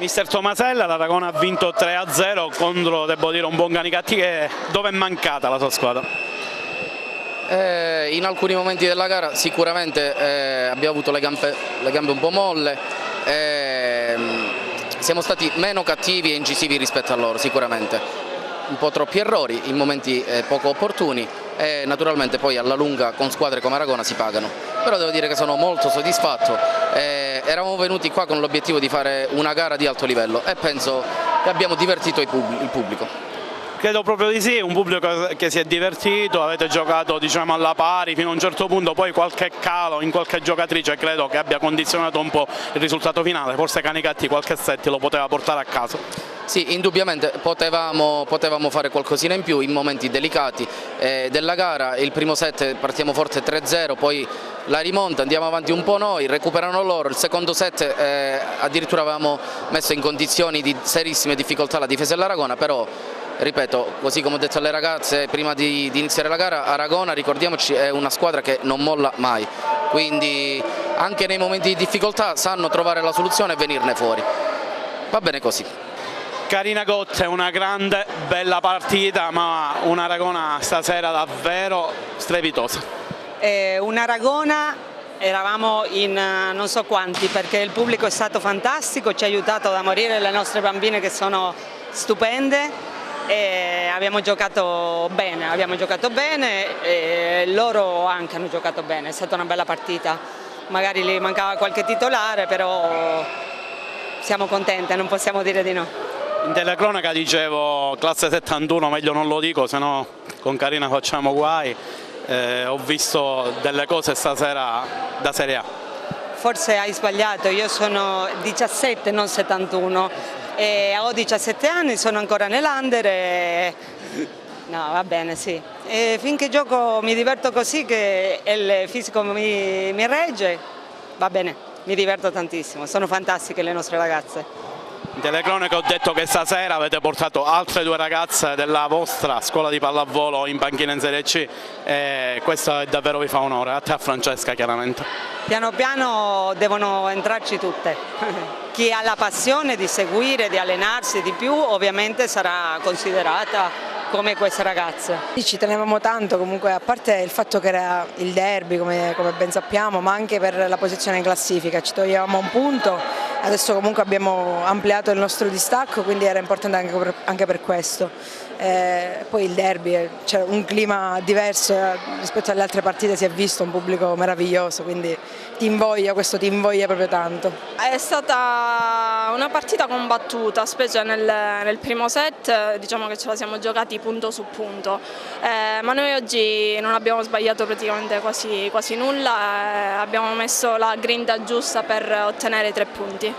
Mister Tomasella, l'Aragona ha vinto 3-0 contro, devo dire, un buon Canicattì. Dove è mancata la sua squadra? In alcuni momenti della gara sicuramente abbiamo avuto le gambe un po' molle, siamo stati meno cattivi e incisivi rispetto a loro sicuramente, un po' troppi errori in momenti poco opportuni e naturalmente poi alla lunga con squadre come Aragona si pagano, però devo dire che sono molto soddisfatto, eravamo venuti qua con l'obiettivo di fare una gara di alto livello e penso che abbiamo divertito il pubblico. Credo proprio di sì, un pubblico che si è divertito, avete giocato, diciamo, alla pari fino a un certo punto, poi qualche calo in qualche giocatrice credo che abbia condizionato un po' il risultato finale, forse Canicattì qualche set lo poteva portare a casa. Sì, indubbiamente potevamo fare qualcosina in più in momenti delicati della gara. Il primo set partiamo forte 3-0, poi la rimonta, andiamo avanti un po' noi, recuperano loro, il secondo set addirittura avevamo messo in condizioni di serissime difficoltà la difesa dell'Aragona, però ripeto, così come ho detto alle ragazze prima di iniziare la gara, Aragona, ricordiamoci, è una squadra che non molla mai, quindi anche nei momenti di difficoltà sanno trovare la soluzione e venirne fuori. Va bene così. Carina Gotte, una grande, bella partita, ma una Aragona stasera davvero strepitosa. Una Aragona, eravamo in non so quanti perché il pubblico è stato fantastico, ci ha aiutato da morire, le nostre bambine che sono stupende. E abbiamo giocato bene e loro anche hanno giocato bene, è stata una bella partita, magari gli mancava qualche titolare, però siamo contenti, non possiamo dire di no. In telecronaca dicevo classe 71, meglio non lo dico, se no con Carina facciamo guai, ho visto delle cose stasera da Serie A. Forse hai sbagliato, io sono 17 non 71. Ho 17 anni, sono ancora nell'under e no, va bene, sì. E finché gioco mi diverto così che il fisico mi regge, va bene, mi diverto tantissimo, sono fantastiche le nostre ragazze. In telecronaca ho detto che stasera avete portato altre due ragazze della vostra scuola di pallavolo in panchina in Serie C e questo davvero vi fa onore, a te e a Francesca chiaramente. Piano piano devono entrarci tutte. Chi ha la passione di seguire, di allenarsi di più, ovviamente sarà considerata come queste ragazze. Ci tenevamo tanto comunque, a parte il fatto che era il derby come ben sappiamo, ma anche per la posizione in classifica, ci toglievamo un punto, adesso comunque abbiamo ampliato il nostro distacco, quindi era importante anche per questo. Poi il derby, c'è un clima diverso rispetto alle altre partite, si è visto un pubblico meraviglioso, quindi questo ti invoglia proprio tanto. È stata una partita combattuta, specie nel primo set, diciamo che ce la siamo giocati punto su punto, ma noi oggi non abbiamo sbagliato praticamente quasi nulla, abbiamo messo la grinta giusta per ottenere i 3 punti.